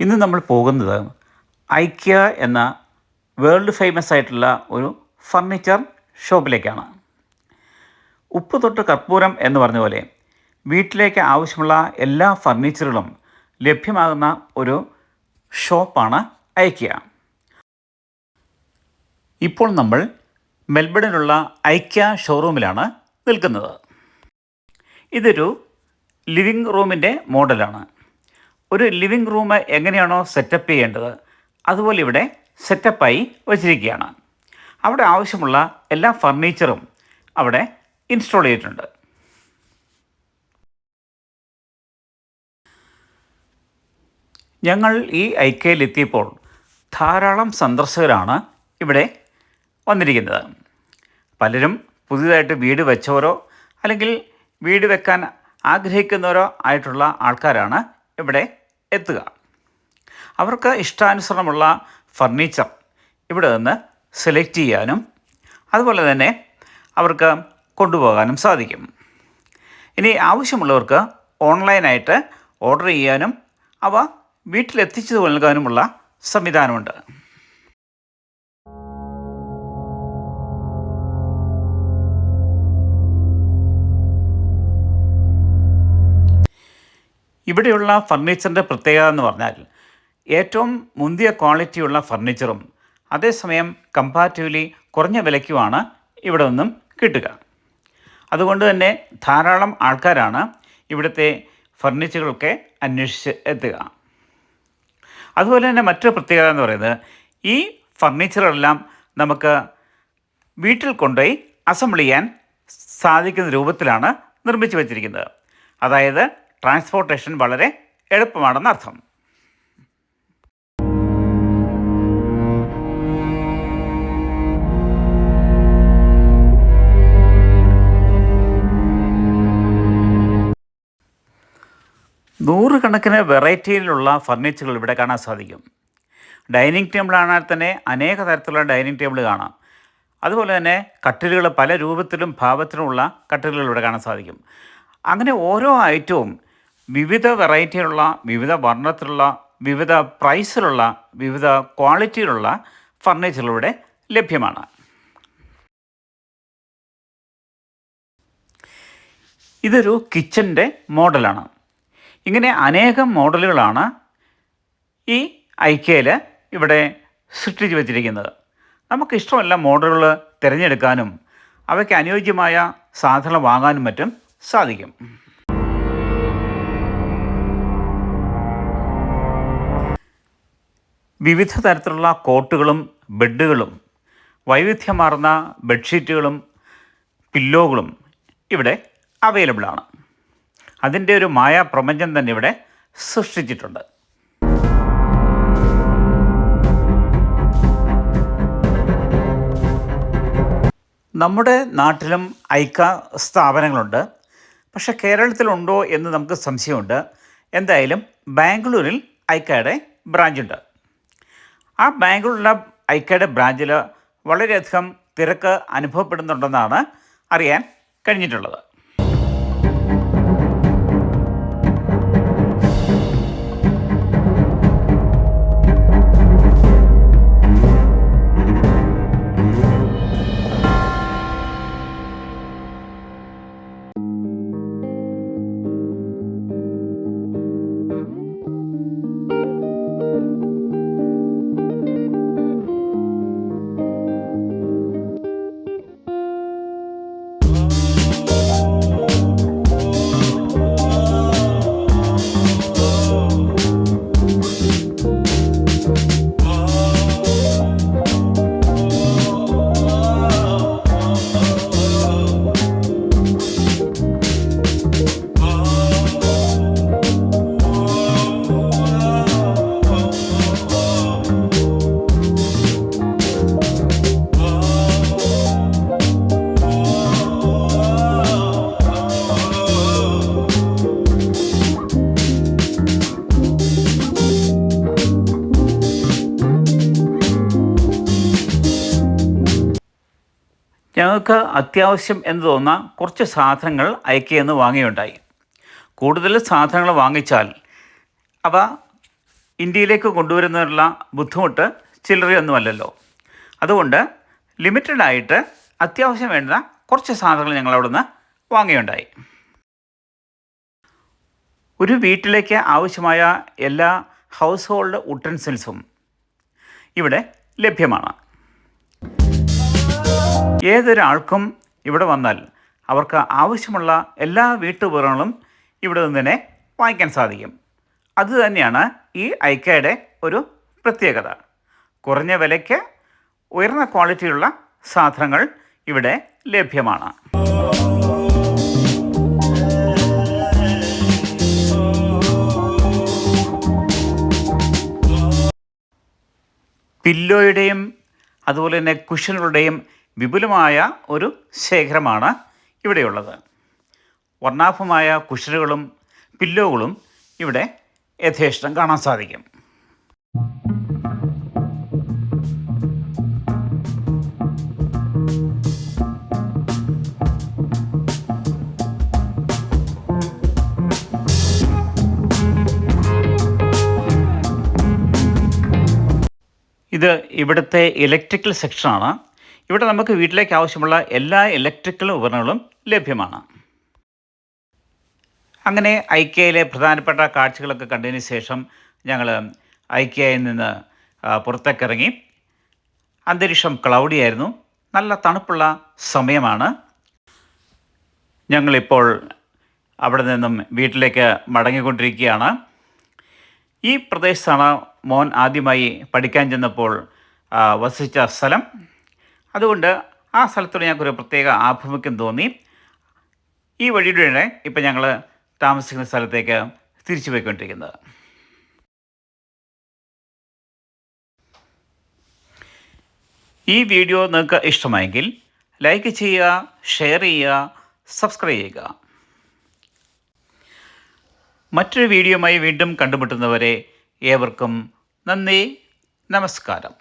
ഇന്ന് നമ്മൾ പോകുന്നത് ഐക്യ എന്ന വേൾഡ് ഫേമസ് ആയിട്ടുള്ള ഒരു ഫർണിച്ചർ ഷോപ്പിലേക്കാണ്. ഉപ്പ് തൊട്ട് കർപ്പൂരം എന്ന് പറഞ്ഞ പോലെ വീട്ടിലേക്ക് ആവശ്യമുള്ള എല്ലാ ഫർണിച്ചറുകളും ലഭ്യമാകുന്ന ഒരു ഷോപ്പാണ് ഐക്യ. ഇപ്പോൾ നമ്മൾ മെൽബണിലുള്ള ഐക്യ ഷോറൂമിലാണ് നിൽക്കുന്നത്. ഇതൊരു ലിവിങ് റൂമിൻ്റെ മോഡലാണ്. ഒരു ലിവിങ് റൂം എങ്ങനെയാണോ സെറ്റപ്പ് ചെയ്യേണ്ടത് അതുപോലെ ഇവിടെ സെറ്റപ്പായി വച്ചിരിക്കുകയാണ്. അവിടെ ആവശ്യമുള്ള എല്ലാ ഫർണിച്ചറും അവിടെ ഇൻസ്റ്റാൾ ചെയ്തിട്ടുണ്ട്. ഞങ്ങൾ ഈ ഐക്യയിലെത്തിയപ്പോൾ ധാരാളം സന്ദർശകരാണ് ഇവിടെ വന്നിരിക്കുന്നത്. പലരും പുതിയതായിട്ട് വീട് വെച്ചവരോ അല്ലെങ്കിൽ വീട് വെക്കാൻ ആഗ്രഹിക്കുന്നവരോ ആയിട്ടുള്ള ആൾക്കാരാണ് ഇവിടെ എത്തുക. അവർക്ക് ഇഷ്ടാനുസരണമുള്ള ഫർണിച്ചർ ഇവിടെ നിന്ന് സെലക്ട് ചെയ്യാനും അതുപോലെ തന്നെ അവർക്ക് കൊണ്ടുപോകാനും സാധിക്കും. ഇനി ആവശ്യമുള്ളവർക്ക് ഓൺലൈനായിട്ട് ഓർഡർ ചെയ്യാനും അവ വീട്ടിലെത്തിച്ചു നൽകാനുമുള്ള സംവിധാനമുണ്ട്. ഇവിടെയുള്ള ഫർണിച്ചറിൻ്റെ പ്രത്യേകത എന്ന് പറഞ്ഞാൽ ഏറ്റവും മുന്തിയ ക്വാളിറ്റിയുള്ള ഫർണിച്ചറും അതേസമയം കമ്പാരിറ്റീവ്ലി കുറഞ്ഞ വിലയ്ക്കുമാണ് ഇവിടെ നിന്നും കിട്ടുക. അതുകൊണ്ട് തന്നെ ധാരാളം ആൾക്കാരാണ് ഇവിടുത്തെ ഫർണിച്ചറുകളൊക്കെ അന്വേഷിച്ച് എത്തുക. അതുപോലെ തന്നെ മറ്റൊരു പ്രത്യേകത എന്ന് പറയുന്നത് ഈ ഫർണിച്ചറെല്ലാം നമുക്ക് വീട്ടിൽ കൊണ്ടുപോയി അസംബിൾ ചെയ്യാൻ സാധിക്കുന്ന രൂപത്തിലാണ് നിർമ്മിച്ചു വച്ചിരിക്കുന്നത്. അതായത് ട്രാൻസ്പോർട്ടേഷൻ വളരെ എളുപ്പമാണെന്നർത്ഥം. നൂറുകണക്കിന് വെറൈറ്റിയിലുള്ള ഫർണിച്ചറുകൾ ഇവിടെ കാണാൻ സാധിക്കും. ഡൈനിങ് ടേബിളാണെങ്കിൽ തന്നെ അനേക തരത്തിലുള്ള ഡൈനിങ് ടേബിൾ കാണാം. അതുപോലെ തന്നെ കട്ടിലുകൾ പല രൂപത്തിലും ഭാവത്തിലുമുള്ള കട്ടിലുകൾ ഇവിടെ കാണാൻ സാധിക്കും. അങ്ങനെ ഓരോ ഐറ്റവും വിവിധ വെറൈറ്റിയിലുള്ള, വിവിധ വർണ്ണത്തിലുള്ള, വിവിധ പ്രൈസിലുള്ള, വിവിധ ക്വാളിറ്റിയിലുള്ള ഫർണിച്ചറുകളിവിടെ ലഭ്യമാണ്. ഇതൊരു കിച്ചൻ്റെ മോഡലാണ്. ഇങ്ങനെ അനേകം മോഡലുകളാണ് ഈ ഐക്യയിൽ ഇവിടെ സൃഷ്ടിച്ചു വച്ചിരിക്കുന്നത്. നമുക്കിഷ്ടമുള്ള മോഡലുകൾ തിരഞ്ഞെടുക്കാനും അവയ്ക്ക് അനുയോജ്യമായ സാധനം വാങ്ങാനും മറ്റും സാധിക്കും. വിവിധ തരത്തിലുള്ള കോട്ടുകളും ബെഡുകളും വൈവിധ്യമാർന്ന ബെഡ്ഷീറ്റുകളും പില്ലോകളും ഇവിടെ അവൈലബിളാണ്. അതിൻ്റെ ഒരു മായാപ്രപഞ്ചം തന്നെ ഇവിടെ സൃഷ്ടിച്ചിട്ടുണ്ട്. നമ്മുടെ നാട്ടിലും ഐക്യ സ്ഥാപനങ്ങളുണ്ട്. പക്ഷേ കേരളത്തിലുണ്ടോ എന്ന് നമുക്ക് സംശയമുണ്ട്. എന്തായാലും ബാംഗ്ലൂരിൽ ഐക്യയുടെ ബ്രാഞ്ചുണ്ട്. ആ ബാംഗ്ലൂരിലുള്ള ഐക്യയുടെ ബ്രാഞ്ചിൽ വളരെയധികം തിരക്ക് അനുഭവപ്പെടുന്നുണ്ടെന്നാണ് അറിയാൻ കഴിഞ്ഞിട്ടുള്ളത്. ഞങ്ങൾക്ക് അത്യാവശ്യം എന്ന് തോന്നുന്ന കുറച്ച് സാധനങ്ങൾ ഐക്യയിൽ നിന്ന് വാങ്ങിയുണ്ടായി. കൂടുതൽ സാധനങ്ങൾ വാങ്ങിച്ചാൽ അവ ഇന്ത്യയിലേക്ക് കൊണ്ടുവരുന്നതിനുള്ള ബുദ്ധിമുട്ട് ചില്ലറയൊന്നുമല്ലല്ലോ. അതുകൊണ്ട് ലിമിറ്റഡായിട്ട് അത്യാവശ്യം വേണ്ട കുറച്ച് സാധനങ്ങൾ ഞങ്ങൾ അവിടുന്ന് വാങ്ങുകയുണ്ടായി. ഒരു വീട്ടിലേക്ക് ആവശ്യമായ എല്ലാ ഹൗസ് ഹോൾഡ് ഉട്ടൻസിൽസും ഇവിടെ ലഭ്യമാണ്. ഏതൊരാൾക്കും ഇവിടെ വന്നാൽ അവർക്ക് ആവശ്യമുള്ള എല്ലാ വീട്ടുപകരണങ്ങളും ഇവിടെ നിന്ന് തന്നെ വാങ്ങിക്കാൻ സാധിക്കും. അതുതന്നെയാണ് ഈ ഐക്കയുടെ ഒരു പ്രത്യേകത. കുറഞ്ഞ വിലയ്ക്ക് ഉയർന്ന ക്വാളിറ്റിയുള്ള സാധനങ്ങൾ ഇവിടെ ലഭ്യമാണ്. പില്ലോയുടെയും അതുപോലെ തന്നെ കുഷനുകളുടെയും വിപുലമായ ഒരു ശേഖരമാണ് ഇവിടെയുള്ളത്. വർണ്ണാഭമായ കുഷനുകളും പില്ലോകളും ഇവിടെ യഥേഷ്ടം കാണാൻ സാധിക്കും. ഇത് ഇവിടുത്തെ ഇലക്ട്രിക്കൽ സെക്ഷനാണ്. ഇവിടെ നമുക്ക് വീട്ടിലേക്ക് ആവശ്യമുള്ള എല്ലാ ഇലക്ട്രിക്കൽ ഉപകരണങ്ങളും ലഭ്യമാണ്. അങ്ങനെ ഐക്കയിലെ പ്രധാനപ്പെട്ട കാഴ്ചകളൊക്കെ കണ്ടതിന് ശേഷം ഞങ്ങൾ ഐക്കയിൽ നിന്ന് പുറത്തേക്കിറങ്ങി. അന്തരീക്ഷം ക്ലൗഡി ആയിരുന്നു. നല്ല തണുപ്പുള്ള സമയമാണ്. ഞങ്ങളിപ്പോൾ അവിടെ നിന്നും വീട്ടിലേക്ക് മടങ്ങിക്കൊണ്ടിരിക്കുകയാണ്. ഈ പ്രദേശത്താണ് മോൻ ആദ്യമായി പഠിക്കാൻ ചെന്നപ്പോൾ വസിച്ച സ്ഥലം. അതുകൊണ്ട് ആ സ്ഥലത്തോട് ഞങ്ങൾക്കൊരു പ്രത്യേക ആഭിമുഖ്യം തോന്നി. ഈ വഴിയുടെ ഇപ്പം ഞങ്ങൾ താമസിക്കുന്ന സ്ഥലത്തേക്ക് തിരിച്ചു പോയിക്കൊണ്ടിരിക്കുന്നത്. ഈ വീഡിയോ നിങ്ങൾക്ക് ഇഷ്ടമായെങ്കിൽ ലൈക്ക് ചെയ്യുക, ഷെയർ ചെയ്യുക, സബ്സ്ക്രൈബ് ചെയ്യുക. മറ്റൊരു വീഡിയോയുമായി വീണ്ടും കണ്ടുമുട്ടുന്നവരെ ഏവർക്കും നന്ദി, നമസ്കാരം.